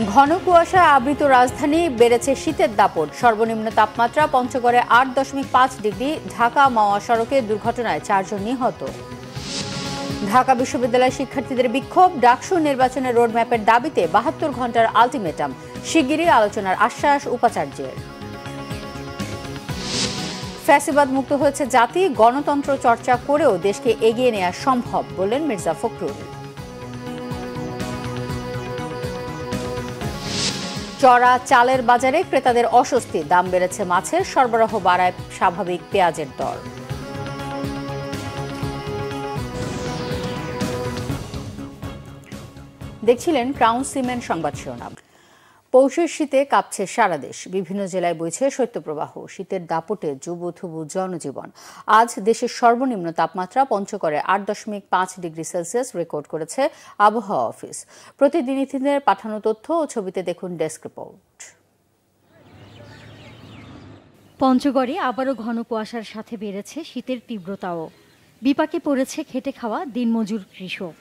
ঘন কুয়াশা আবৃত রাজধানী, বেড়েছে শীতের দাপট। সর্বনিম্ন তাপমাত্রা পঞ্চগড়ে ৮.৫ ডিগ্রি। ঢাকা মাওয়া সড়কে দুর্ঘটনায় ৪ জন নিহত। ঢাকা বিশ্ববিদ্যালয়ের শিক্ষার্থীদের বিক্ষোভ। ডাকসু নির্বাচনের রোডম্যাপের দাবিতে ৭২ ঘণ্টার আলটিমেটাম। শিগগিরই আলোচনার আশ্বাস উপাচার্যের। ফ্যাসিবাদ মুক্ত হয়েছে জাতি, গণতন্ত্র চর্চা করেও দেশকে এগিয়ে নেওয়া সম্ভব বললেন মির্জা ফখরুল। চড়া চালের বাজারে ক্রেতাদের অস্বস্তি। দাম বেড়েছে মাছের, সরবরাহ বাড়ায় স্বাভাবিক পেঁয়াজের দর। দেখছিলেন ক্রাউন সিমেন্ট সংবাদ শিরোনাম। পৌষের শীতে কাঁপছে সারা দেশ। বিভিন্ন জেলায় বইছে শৈত্যপ্রবাহ। শীতের দাপটে জুবুথুবু জনজীবন। আজ দেশের সর্বনিম্ন তাপমাত্রা পঞ্চগড়ে ৮.৫ ডিগ্রি সেলসিয়াস রেকর্ড করেছে আবহাওয়া অফিস। প্রতিনিধিদের পাঠানো তথ্য ও ছবিতে দেখুন ডেস্ক রিপোর্ট। পঞ্চগড়ে আবারও ঘন কুয়াশার সাথে বেড়েছে শীতের তীব্রতাও। বিপাকে পড়েছে খেটে খাওয়া দিনমজুর কৃষক।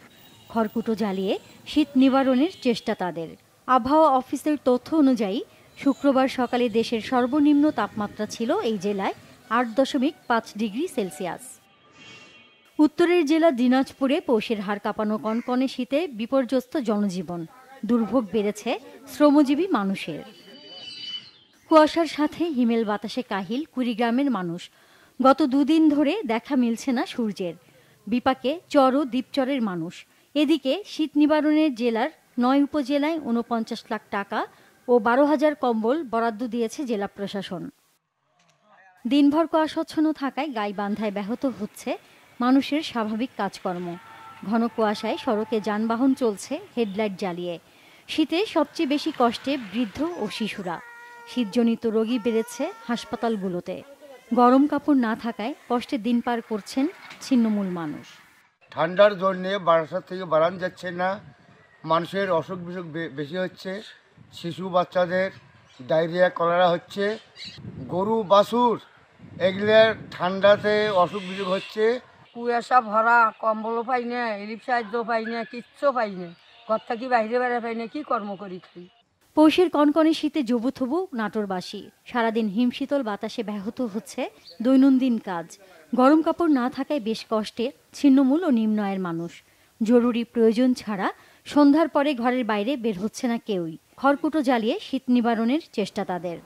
খড়কুটো জ্বালিয়ে শীত নিবারণের চেষ্টা তাদের। আবহাওয়া অফিসের তথ্য অনুযায়ী শুক্রবার সকালে দেশের সর্বনিম্ন তাপমাত্রা ছিল এই জেলায় ৮.৫ ডিগ্রি সেলসিয়াস। উত্তরের জেলা দিনাজপুরে পৌষের হাড় কাঁপানো কনকনে শীতে বিপর্যস্ত জনজীবন। দুর্ভোগ বেড়েছে শ্রমজীবী মানুষের। কুয়াশার সাথে হিমেল বাতাসে কাহিল কুড়িগ্রামের মানুষ। গত দুদিন ধরে দেখা মিলছে না সূর্যের। বিপাকে চর ও দ্বীপচরের মানুষ। এদিকে শীত নিবারণের জেলার ৯ উপজেলায় ৪৯ লাখ টাকা ও ১২,০০০ কম্বল বরাদ্দ দিয়েছে জেলা প্রশাসন। দিনভর কুয়াশাচ্ছন্ন থাকায় গাইবান্ধায় ব্যাহত হচ্ছে মানুষের স্বাভাবিক কাজকর্ম। ঘন কুয়াশায় সড়কে যানবাহন চলছে হেডলাইট জ্বালিয়ে। শীতে সবচেয়ে বেশি কষ্টে বৃদ্ধ ও শিশুরা। শীতজনিত রোগী বেড়েছে হাসপাতালগুলোতে। গরম কাপড় না থাকায় কষ্টে দিন পার করছেন ছিন্নমূল মানুষ। ঠান্ডার জন্যে বারাসাত থেকে বাড়ানো যাচ্ছে না। মানুষের অসুখ বিসুখ বেশি হচ্ছে। শিশু বাচ্চাদের ডায়রিয়া কলেরা হচ্ছে। গরু বাছুর এগুলোর ঠান্ডাতে অসুখ বিসুখ হচ্ছে। কুয়াশা ভরা, কম্বলও পাই না, রিলিফ সাহায্য পাই না, কিচ্ছু পাই না। ঘর থাকি বাইরে বেড়া পাই না, কি কর্ম করি খাই। পৌষের কনকনে শীতে জবুথবু নাটোরবাসী। সারাদিন হিমশীতল বাতাসে ব্যাহত হচ্ছে দৈনন্দিন কাজ। গরম কাপড় না থাকায় বেশ কষ্টে ছিন্নমূল ও নিম্ন আয়ের মানুষ। জরুরি প্রয়োজন ছাড়া সন্ধ্যার পরে ঘরের বাইরে বের হচ্ছে না কেউই। খড়কুটো জ্বালিয়ে শীত নিবারণের চেষ্টা তাদের।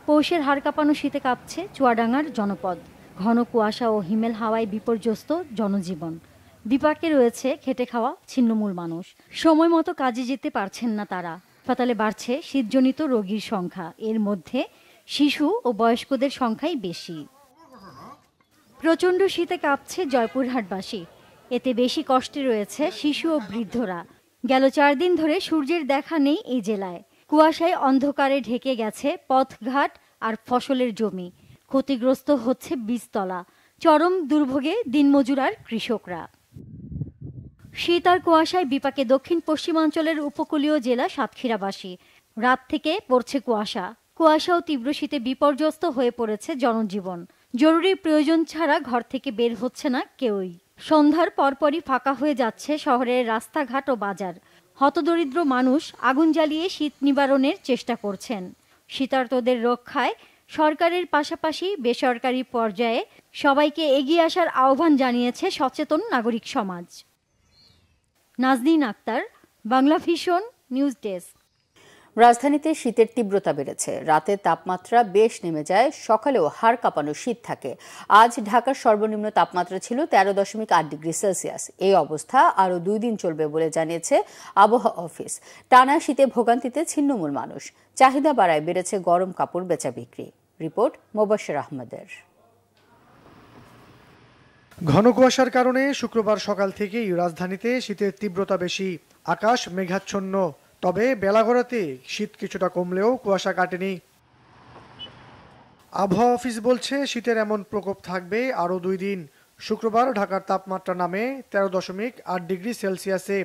পৌষের হাড় কাঁপানো শীতে কাঁপছে চুয়াডাঙ্গার জনপদ। ঘন কুয়াশা ও হিমেল হাওয়ায় বিপর্যস্ত জনজীবন। বিপাকে রয়েছে খেটে খাওয়া ছিন্নমূল মানুষ। সময় মতো কাজে যেতে পারছেন না তারা। হাসপাতালে বাড়ছে শীতজনিত রোগীর সংখ্যা। এর মধ্যে শিশু ও বয়স্কদের সংখ্যাই বেশি। প্রচণ্ড শীতে কাঁপছে জয়পুরহাটবাসী। এতে বেশি কষ্টে রয়েছে শিশু ও বৃদ্ধরা। গেল ৪ দিন ধরে সূর্যের দেখা নেই এই জেলায়। কুয়াশায় অন্ধকারে ঢেকে গেছে পথঘাট আর ফসলের জমি। ক্ষতিগ্রস্ত হচ্ছে বীজতলা। চরম দুর্ভোগে দিনমজুর আর কৃষকরা। শীত আর কুয়াশায় বিপাকে দক্ষিণ পশ্চিমাঞ্চলের উপকূলীয় জেলা সাতক্ষীরাবাসী। রাত থেকে পড়ছে কুয়াশা। কুয়াশা ও তীব্র শীতে বিপর্যস্ত হয়ে পড়েছে জনজীবন। জরুরি প্রয়োজন ছাড়া ঘর থেকে বের হচ্ছে না কেউই। সন্ধ্যার পরপরই ফাঁকা হয়ে যাচ্ছে শহরের রাস্তাঘাট ও বাজার। হতদরিদ্র মানুষ আগুন জ্বালিয়ে শীত নিবারণের চেষ্টা করছেন। শীতার্তদের রক্ষায় সরকারের পাশাপাশি বেসরকারি পর্যায়ে সবাইকে এগিয়ে আসার আহ্বান জানিয়েছে সচেতন নাগরিক সমাজ। Nazneen Akter, Bangla Vision news desk. রাজধানীতে শীতের তীব্রতা বেড়েছে। রাতে তাপমাত্রা বেশ নেমে যায়, সকালেও হাড় কাঁপানো শীত থাকে। আজ ঢাকার সর্বনিম্ন তাপমাত্রা ছিল 13.8 ডিগ্রি সেলসিয়াস। এই অবস্থা আরও 2 দিন চলবে বলে জানিয়েছে আবহাওয়া অফিস। টানা শীতে ভোগান্তিতে ছিন্নমূল মানুষ। চাহিদা বাড়ায় বেড়েছে গরম কাপড় বেচা বিক্রি। রিপোর্ট মোবাশ্বের আহমেদের। ঘন কুয়াশার কারণে শুক্রবার সকাল থেকেই রাজধানীতে শীতের তীব্রতা বেশি। আকাশ মেঘাচ্ছন্ন। তবে বেলা গড়াতে শীত কিছুটা কমলেও কুয়াশা কাটেনি। আবহাওয়া অফিস বলছে শীতের এমন প্রকোপ থাকবে আরও 2 দিন। শুক্রবার ঢাকার তাপমাত্রা নামে 13.8 ডিগ্রি সেলসিয়াসে।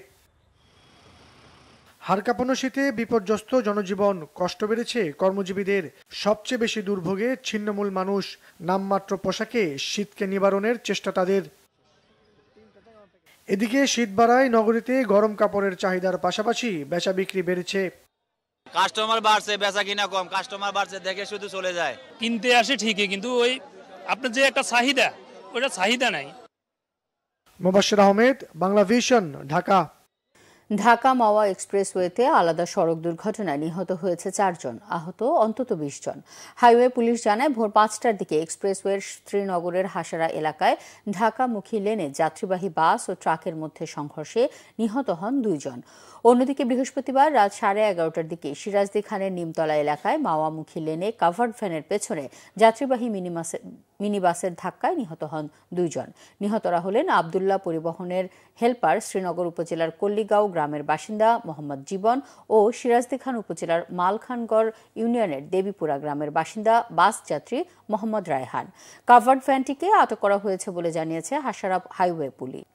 হাড় কাঁপানো শীতে বিপর্যস্ত জনজীবন। কষ্ট বেড়েছে কর্মজীবীদের। সবচেয়ে বেশি দুর্ভোগে ছিন্নমূল মানুষ। নামমাত্র পোশাকে শীতকে নিবারণের চেষ্টা তাদের। এদিকে শীত বাড়ায় নগরীতে গরম কাপড়ের চাহিদার পাশাপাশি বেচা বিক্রি বেড়েছে। কাস্টমার বাড়ছে, বেচা কিনা কম, কাস্টমার বাড়ছে দেখে শুধু চলে যায়। কিনতে আসে ঠিকই, কিন্তু ওই আপনার যে একটা চাহিদা, ওইটা চাহিদা নাই। মোবাশ্বের আহমেদ, বাংলা ভিশন, ঢাকা। ঢাকা মাওয়া এক্সপ্রেসওয়েতে আলাদা সড়ক দুর্ঘটনায় নিহত হয়েছে 4 জন, আহত অন্তত 20 জন। হাইওয়ে পুলিশ জানায় ভোর 5টার দিকে এক্সপ্রেসওয়ের শ্রীনগরের হাসারা এলাকায় ঢাকামুখী লেনে যাত্রীবাহী বাস ও ট্রাকের মধ্যে সংঘর্ষে নিহত হন 2 জন। অন্যদিকে বৃহস্পতিবার রাত 11:30টার দিকে সিরাজদি খানের নিমতলা এলাকায় মাওয়ামুখী লেনে কাভার্ড ভ্যানের পেছনে যাত্রীবাহী মিনিবাসের ধাক্কায় নিহত হন 2 জন। নিহতরা হলেন আবদুল্লাহ পরিবহনের হেলপার, শ্রীনগর উপজেলার কল্লিগাঁও গ্রামের বাসিন্দা মোহাম্মদ জীবন ও সিরাজদি খান উপজেলার মালখানগড় ইউনিয়নের দেবীপুরা গ্রামের বাসিন্দা বাস যাত্রী মোহাম্মদ রায়হান। কাভার্ড ভ্যানটিকে আটক করা হয়েছে বলে জানিয়েছে হাসারা হাইওয়ে পুলিশ।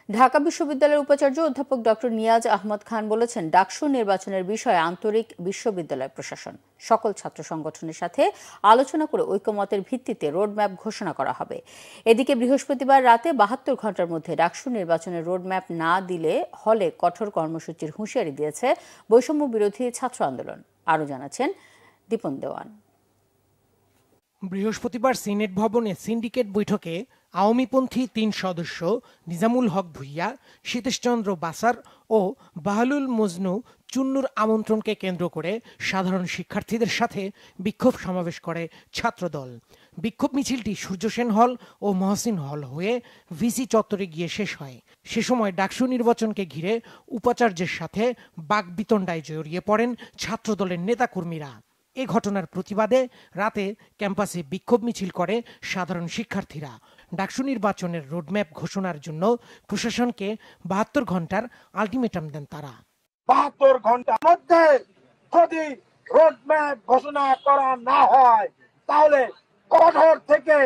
ঢাকা বিশ্ববিদ্যালয়ের উপাচার্য অধ্যাপক ডক্টর নিয়াজ আহমদ খান বলেছেন, ডাকসু নির্বাচনের বিষয়ে আন্তরিক বিশ্ববিদ্যালয় প্রশাসন সকল ছাত্র সংগঠনের সাথে আলোচনা করে ঐকমতের ভিত্তিতে রোডম্যাপ ঘোষণা করা হবে। এদিকে বৃহস্পতিবার রাতে 72 ঘণ্টার মধ্যে ডাকসু নির্বাচনের রোডম্যাপ না দিলে হলে কঠোর কর্মসূচির হুঁশিয়ারি দিয়েছে বৈষম্য বিরোধী ছাত্র আন্দোলন। আরও জানাচ্ছেন দীপন দেওয়ান। বৃহস্পতিবার সিনেট ভবনে সিন্ডিকেট বৈঠকে আওয়ামীপন্থী 3 সদস্য নিজামুল হক ভুইয়া, সীতেশচন্দ্র বাসার ও বাহালুল মজনু চুন্নুর আমন্ত্রণকে কেন্দ্র করে সাধারণ শিক্ষার্থীদের সাথে বিক্ষোভ সমাবেশ করে ছাত্রদল। বিক্ষোভ মিছিলটি সূর্যসেন হল ও মহসিন হল হয়ে ভিসি চত্বরে গিয়ে শেষ হয়। সে সময় ডাকসু নির্বাচনকে ঘিরে উপাচার্যের সাথে বাকবিতণ্ডায় জড়িয়ে পড়েন ছাত্রদলের নেতাকর্মীরা। এ ঘটনার প্রতিবাদে রাতে ক্যাম্পাসে বিক্ষোভ মিছিল করে সাধারণ শিক্ষার্থীরা। ডাকসু নির্বাচনের রোডম্যাপ ঘোষণার জন্য প্রশাসনকে 72 ঘন্টার আলটিমেটাম দেন তারা। 72 ঘন্টার মধ্যে যদি রোডম্যাপ ঘোষণা করা না হয় তাহলে কঠোর থেকে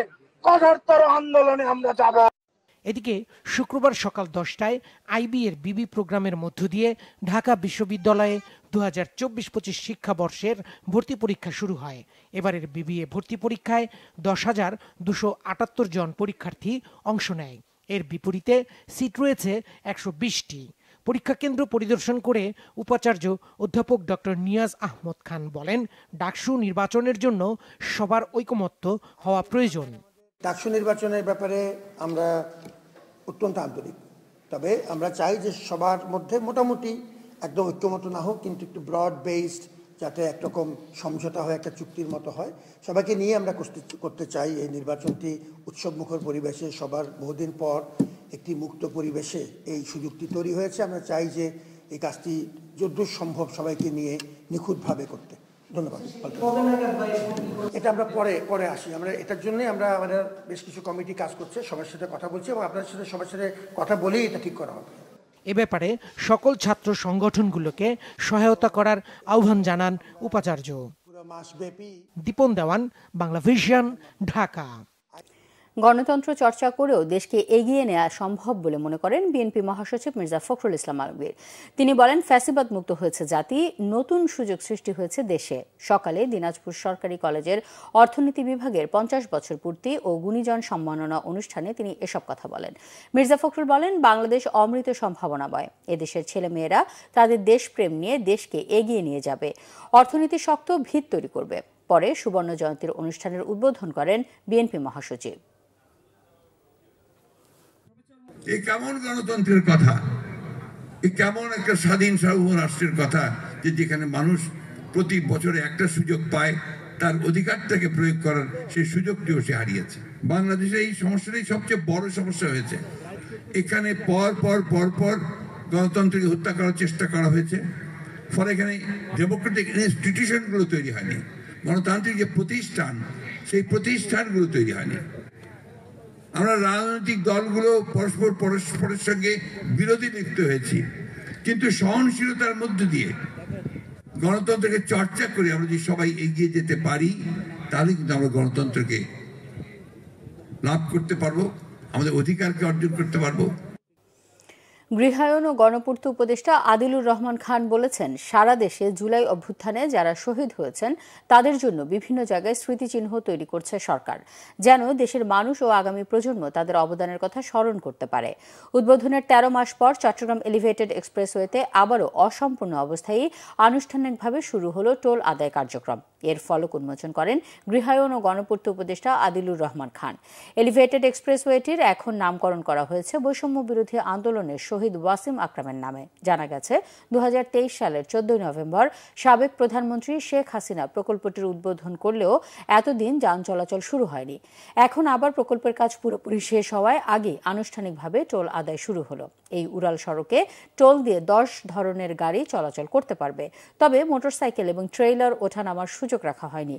কঠোরতর আন্দোলনে আমরা যাব। এদিকে শুক্রবার সকাল 10টায় আইবি এর বিবি প্রোগ্রামের মধ্য দিয়ে ঢাকা বিশ্ববিদ্যালয়ে 2024-25 শিক্ষাবর্ষের ভর্তি পরীক্ষা শুরু হয়। এবারের বিবিএ ভর্তি পরীক্ষায় 10,278 জন পরীক্ষার্থী অংশ নেয়। এর বিপরীতে সিট রয়েছে 120টি। পরীক্ষা কেন্দ্র পরিদর্শন করে উপাচার্য অধ্যাপক ডক্টর নিয়াজ আহমদ খান বলেন, ডাকসু নির্বাচনের জন্য সবার ঐকমত্য হওয়া প্রয়োজন। ডাকসু নির্বাচনের ব্যাপারে আমরা অত্যন্ত আন্তরিক, তবে আমরা চাই যে সবার মধ্যে মোটামুটি একদম ঐক্যমত না হোক, কিন্তু একটু ব্রড বেসড, যাতে একরকম সমঝোতা হয়, একটা চুক্তির মতো হয়। সবাইকে নিয়ে আমরা করতে চাই এই নির্বাচনটি উৎসবমুখর পরিবেশে, সবার বহুদিন পর একটি মুক্ত পরিবেশে এই সুযোগটি তৈরি হয়েছে। আমরা চাই যে এই কাজটি যতদূর সম্ভব সবাইকে নিয়ে নিখুঁতভাবে করতে। ধন্যবাদ। এটা আমরা পরে আসি। আমরা এটার জন্যই আমাদের বেশ কিছু কমিটি কাজ করছে, সবার সাথে কথা বলছি এবং আপনাদের সাথে সবার সাথে কথা বলেই এটা ঠিক করা হবে। এ ব্যাপারে সকল ছাত্র সংগঠনগুলোকে সহায়তা করার আহ্বান জানান উপাচার্য। দীপন দেওয়ান, বাংলা ভিশন, ঢাকা। গণতন্ত্র চর্চা করেও দেশকে এগিয়ে নেওয়া সম্ভব বলে মনে করেন বিএনপি মহাসচিব মির্জা ফখরুল ইসলাম আলমগীর। তিনি বলেন, ফ্যাসিবাদ মুক্ত হয়েছে জাতি, নতুন সুযোগ সৃষ্টি হয়েছে দেশে। সকালে দিনাজপুর সরকারি কলেজের অর্থনীতি বিভাগের 50 বছর পূর্তি ও গুণীজন সম্মাননা অনুষ্ঠানে তিনি এসব কথা বলেন। মির্জা ফখরুল বলেন, বাংলাদেশ অমৃত সম্ভাবনাময়। এদেশের ছেলেমেয়েরা তাদের দেশপ্রেম নিয়ে দেশকে এগিয়ে নিয়ে যাবে, অর্থনীতি শক্ত ভিত তৈরি করবে। পরে সুবর্ণ জয়ন্তীর অনুষ্ঠানের উদ্বোধন করেন বিএনপি মহাসচিব। এই কেমন গণতন্ত্রের কথা, এই কেমন একটা স্বাধীন সার্বভৌম রাষ্ট্রের কথা, যে যেখানে মানুষ প্রতি বছরে একটা সুযোগ পায় তার অধিকারটাকে প্রয়োগ করার, সেই সুযোগটিও সে হারিয়েছে। বাংলাদেশে এই সমস্যাটাই সবচেয়ে বড় সমস্যা হয়েছে। এখানে পর পর গণতন্ত্রকে হত্যা করার চেষ্টা করা হয়েছে। ফলে এখানে ডেমোক্রেটিক ইনস্টিটিউশনগুলো তৈরি হয়নি, গণতান্ত্রিক যে প্রতিষ্ঠান, সেই প্রতিষ্ঠানগুলো তৈরি হয়নি। আমরা রাজনৈতিক দলগুলো পরস্পরের সঙ্গে বিরোধী লিপ্ত হয়েছি, কিন্তু সহনশীলতার মধ্য দিয়ে গণতন্ত্রকে চর্চা করে আমরা যদি সবাই এগিয়ে যেতে পারি, তাহলে কিন্তু আমরা গণতন্ত্রকে লাভ করতে পারবো, আমাদের অধিকারকে অর্জন করতে পারবো। গৃহায়ন ও গণপূর্ত উপদেষ্টা আদিলুর রহমান খান বলেছেন, সারা দেশে জুলাই অভ্যুত্থানে যারা শহীদ হয়েছেন তাদের জন্য বিভিন্ন জায়গায় স্মৃতিচিহ্ন তৈরি করছে সরকার, যেন দেশের মানুষ ও আগামী প্রজন্ম তাদের অবদানের কথা স্মরণ করতে পারে। উদ্বোধনের ১৩ মাস পর চট্টগ্রাম এলিভেটেড এক্সপ্রেসওয়েতে আবারও অসম্পূর্ণ অবস্থায় আনুষ্ঠানিকভাবে শুরু হলো টোল আদায় কার্যক্রম। এর ফলক উন্মোচন করেন গৃহায়ন ও গণপূর্ত উপদেষ্টা আদিলুর রহমান খান। এলিভেটেড এক্সপ্রেসওয়েটির এখন নামকরণ করা হয়েছে বৈষম্য বিরোধী আন্দোলনের শহীদ ওয়াসিম আকরামের নামে। জানা গেছে ২০২৩ সালের ১৪ নভেম্বর সাবেক প্রধানমন্ত্রী শেখ হাসিনা প্রকল্পটির উদ্বোধন করলেও এতদিন যান চলাচল শুরু হয়নি। এখন আবার প্রকল্পের কাজ পুরোপুরি শেষ হওয়ায় আগে আনুষ্ঠানিকভাবে টোল আদায় শুরু হলো। এই উড়াল সড়কে টোল দিয়ে ১০ ধরনের গাড়ি চলাচল করতে পারবে, তবে মোটরসাইকেল এবং ট্রেইলার ওঠানামার সুযোগ রাখা হয়নি।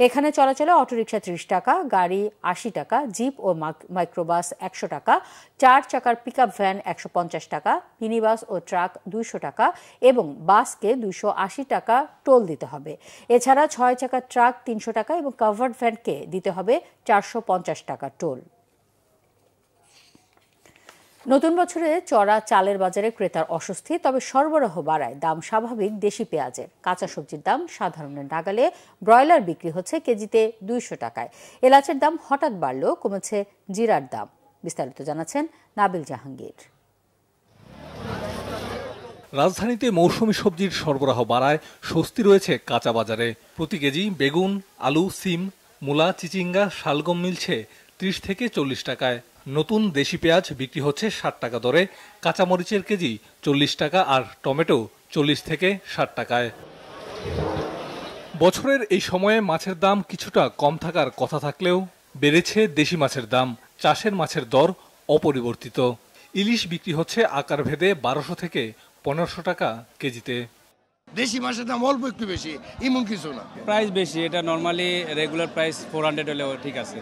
এখানে চলাচলে অটোরিকশা ৩০ টাকা, গাড়ি ৮০ টাকা, জিপ ও মাইক্রোবাস ১০০ টাকা, ৪ চাকার পিকআপ ভ্যান ১৫০ টাকা, মিনিবাস ও ট্রাক ২০০ টাকা এবং বাসকে ২৮০ টাকা টোল দিতে হবে। এছাড়া ৬ চাকার ট্রাক ৩০০ টাকা এবং কাভার্ড ভ্যানকে দিতে হবে ৪৫০ টাকা টোল। নতুন বছরে চড়া চালের বাজারে ক্রেতার অস্বস্তি, তবে সরবরাহ বাড়ায় দাম স্বাভাবিক দেশি পেঁয়াজের। কাঁচা সবজির দাম সাধারণের নাগালে, ব্রয়লার বিক্রি হচ্ছে কেজিতে ২০০ টাকায়। এলাচের দাম হঠাৎ বাড়লেও কমেছে জিরার দাম। বিস্তারিত জানাচ্ছেন নাবিল জাহাঙ্গীর। রাজধানীতে মৌসুমী সবজির সরবরাহ বাড়ায় স্বস্তি রয়েছে কাঁচা বাজারে। প্রতি কেজি বেগুন, আলু, সিম, মূলা, চিচিঙ্গা, শালগম মিলছে ৩০ থেকে ৪০ টাকায়। নতুন দেশি পেঁয়াজ বিক্রি হচ্ছে ৬০ টাকা দরে, কাঁচামরিচের কেজি ৪০ টাকা আর টমেটো ৪০ থেকে ৬০ টাকায়। বছরের এই সময়ে মাছের দাম কিছুটা কম থাকার কথা থাকলেও বেড়েছে দেশি মাছের দাম। চাষের মাছের দর অপরিবর্তিত। ইলিশ বিক্রি হচ্ছে আকার ভেদে ১২০০ থেকে ১৫০০ টাকা কেজিতে। দেশি মাছের দাম অল্প একটু বেশি, এমন কিছু না। প্রাইস বেশি, এটা নর্মালি রেগুলার প্রাইস 400 হলেও ঠিক আছে।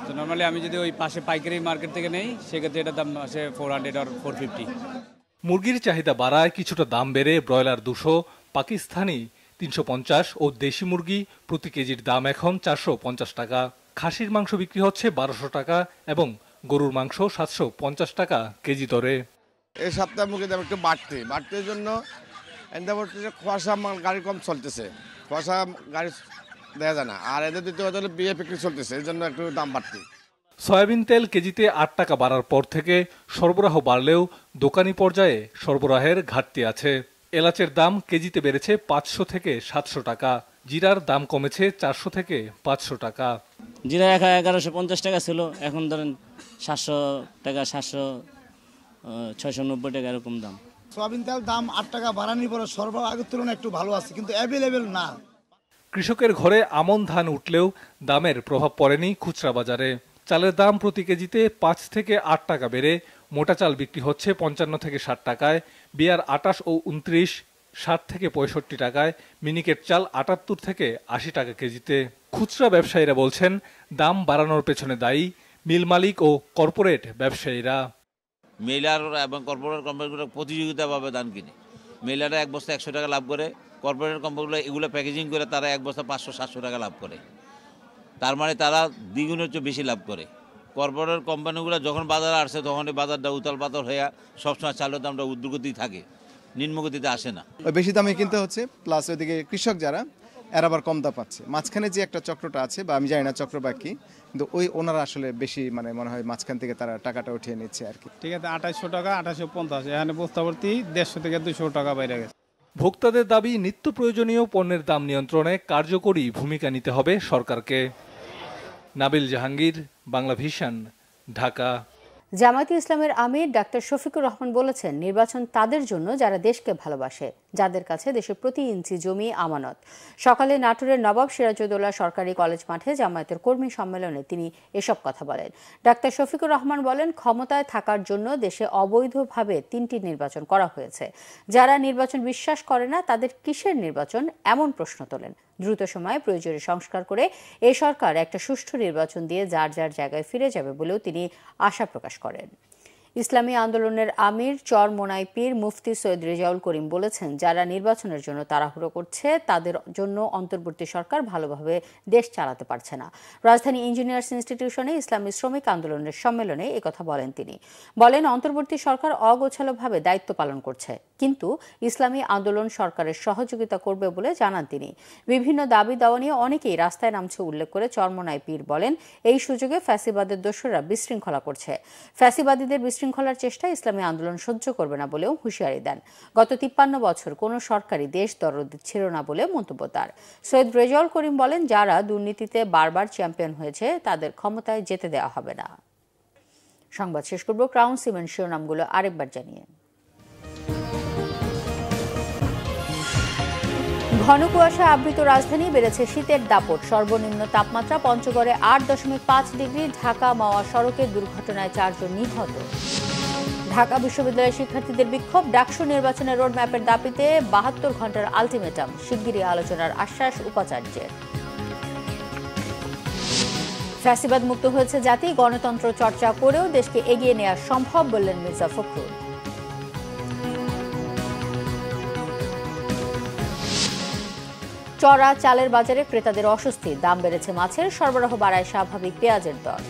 তো নর্মালি আমি যদি ওই পাশে পাইকারি মার্কেট থেকে নেই, সেক্ষেত্রে এটার দাম আসে 400 আর 450। মুরগির চাহিদা বাড়ায় কিছুটা দাম বেড়ে ব্রয়লার ২০০, পাকিস্তানি ৩৫০ ও দেশি মুরগি প্রতি কেজির দাম এখন ৪৫০ টাকা। খাসির মাংস বিক্রি হচ্ছে ১২০০ টাকা এবং গরুর মাংস ৭৫০ টাকা কেজি দরে। এই সপ্তাহে মুরগির দাম একটু বাড়তে জন্য খোয়াশা গাড়ি কম চলতেছে, খোয়াশা গাড়ি দেখা যায় না, আর এদের দ্বিতীয় কথা বিয়ে বিক্রি চলতেছে, এই জন্য একটু দাম বাড়তি। সয়াবিন তেল কেজিতে ৮ টাকা বাড়ার পর থেকে সরবরাহ বাড়লেও দোকানি পর্যায়ে সরবরাহের ঘাটতি আছে। এলাচের দাম কেজিতে বেড়েছে ৫০০ থেকে ৭০০ টাকা। জিরার দাম কমেছে ৪০০ থেকে ৫০০ টাকা। জিরা ১১৫০ টাকা ছিল, এখন ধরেন ৭০০ টাকা, ৬৯০ টাকা এরকম দাম। সয়াবিন তেল দাম ৮ টাকা বাড়ানোর পরে সরবরাহ আগের তুলনায় একটু ভালো আছে, কিন্তু অ্যাভেলেবেল না। কৃষকের ঘরে আমন ধান উঠলেও দামের প্রভাব পড়েনি খুচরা বাজারে। চালের দাম প্রতি কেজিতে ৫ থেকে ৮ টাকা বেড়ে মোটা চাল বিক্রি হচ্ছে ৫৫ থেকে ৬০ টাকায়, বিয়ার ২৮ ও ২৯ ৬০ থেকে ৬৫ টাকায়, মিনিকেট চাল ৭৮ থেকে ৮০ টাকা কেজিতে। খুচরা ব্যবসায়ীরা বলছেন দাম বাড়ানোর পেছনে দায়ী মিল মালিক ও কর্পোরেট ব্যবসায়ীরা। মেলার এবং কর্পোরেট কোম্পানিগুলো প্রতিযোগিতাভাবে ধান কিনে, মেলারা এক বস্তা ১০০ টাকা লাভ করে, কর্পোরেট কোম্পানিগুলো এগুলো প্যাকেজিং করে তারা এক বস্তা ৫০০-৭০০ টাকা লাভ করে। তার মানে তারা দ্বিগুণের চেয়ে বেশি লাভ করে। কর্পোরেট কোম্পানিগুলো যখন বাজারে আসে তখন এই বাজারটা উতাল পাতাল হয়ে সবসময় চালের দামটা ঊর্ধ্বগতি থাকে, নিম্নগতিতে আসে না। বেশি দামে কিনতে হচ্ছে, প্লাস ওইদিকে কৃষক যারা এরা আবার কম দাম পাচ্ছে। মাঝখানে যে একটা চক্রটা আছে, বা আমি জানি না চক্র বা কি, কিন্তু ওনারা আসলে বেশি মনে হয় মাঝখান থেকে তারা টাকাটা উঠিয়ে নিচ্ছে আর কি। ঠিক আছে, ২৮০০ টাকা, ২৮৫০, এখানে বস্তাভর্তি ১৫০ থেকে ২০০ টাকা বাইরে গেছে। ভোক্তাদের দাবি নিত্য প্রয়োজনীয় পণ্যের দাম নিয়ন্ত্রণে কার্যকরী ভূমিকা নিতে হবে সরকারকে। নাবিল জাহাঙ্গীর, বাংলা ভিশন, ঢাকা। জামায়াতে ইসলামের আমির ডাক্তার শফিকুর রহমান বলেছেন, নির্বাচন তাদের জন্য যারা দেশকে ভালোবাসে, যাদের কাছে দেশের প্রতি ইঞ্চি জমি আমানত। সকালে নাটোরের নবাব সিরাজউদ্দৌলা সরকারি কলেজ মাঠে জামায়াতের কর্মী সম্মেলনে তিনি এসব কথা বলেন। ডাক্তার শফিকুর রহমান বলেন, ক্ষমতায় থাকার জন্য দেশে অবৈধভাবে ৩টি নির্বাচন করা হয়েছে। যারা নির্বাচন বিশ্বাস করে না তাদের কিসের নির্বাচন, এমন প্রশ্ন তোলেন। দ্রুত সময়ে প্রয়োজনীয় সংস্কার করে এই সরকার একটা সুষ্ঠু নির্বাচন দিয়ে যার যার জায়গায় ফিরে যাবে বলেও তিনি আশা প্রকাশ করেন। ইসলামী আন্দোলনের আমির চরমোনাই পীর মুফতি সৈয়দ রেজাউল করিম বলেছেন, যারা নির্বাচনের জন্য তাড়াহুড়ো করছে তাদের জন্য অন্তর্বর্তী সরকার ভালোভাবে দেশ চালাতে পারছে না। রাজধানী ইঞ্জিনিয়ার্স ইনস্টিটিউশনে ইসলামী শ্রমিক আন্দোলনের সম্মেলনে একথা বলেন তিনি। বলেন, অন্তর্বর্তী সরকার অগোছালোভাবে দায়িত্ব পালন করছে, কিন্তু ইসলামী আন্দোলন সরকারের সহযোগিতা করবে বলে জানান তিনি। বিভিন্ন দাবি দাওয়া নিয়ে অনেকেই রাস্তায় নামছে উল্লেখ করে চরমোনাই পীর বলেন, এই সুযোগে ফ্যাসিবাদের দোসররা বিশৃঙ্খলা করছে। ফ্যাসিবাদীদের বিশৃঙ্খলার চেষ্টা ইসলামী আন্দোলন সহ্য করবে না বলেও হুঁশিয়ারি দেন। গত 53 বছর কোনো সরকারি দেশ দরদি ছিল না বলে মন্তব্য তার। সৈয়দ রেজাউল করিম বলেন, যারা দুর্নীতিতে বারবার চ্যাম্পিয়ন হয়েছে তাদের ক্ষমতায় যেতে দেওয়া হবে না। সংবাদ শেষ করব ক্রাউন সিমেন্ট শিরোনামগুলো আরেকবার জানিয়ে। ঘন কুয়াশা আবৃত রাজধানী, বেড়েছে শীতের দাপট। সর্বনিম্ন তাপমাত্রা পঞ্চগড়ে 8.5 ডিগ্রি। ঢাকা মাওয়া সড়কে দুর্ঘটনায় 4 জন নিহত। ঢাকা বিশ্ববিদ্যালয়ের শিক্ষার্থীদের বিক্ষোভ। ডাকসু নির্বাচনের রোডম্যাপের দাবিতে 72 ঘন্টার আলটিমেটাম। শিগগিরই আলোচনার আশ্বাস উপাচার্যের। ফ্যাসিবাদ মুক্ত হয়েছে জাতি, গণতন্ত্র চর্চা করেও দেশকে এগিয়ে নেওয়া সম্ভব বললেন মির্জা ফখরুল। চড়া চালের বাজারে ক্রেতাদের অস্বস্তি। দাম বেড়েছে মাছের, সরবরাহ বাড়ায় স্বাভাবিক পেঁয়াজের দর।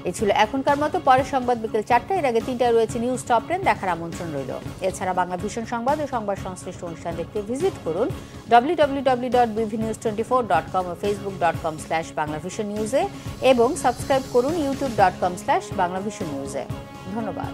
এই ছিল এখনকার মতো। পরের সংবাদ বিকেল 4টায়, এর আগে 3টায় রয়েছে নিউজ টপ 10 দেখার আমন্ত্রণ রইল। এছাড়া বাংলা ভিশন সংবাদ ও সংবাদ সংশ্লিষ্ট অনুষ্ঠান দেখতে ভিজিট করুন www.bvnews24.com ও facebook.com/banglavisionnews এবং সাবস্ক্রাইব করুন youtube.com/banglavisionnews। ধন্যবাদ।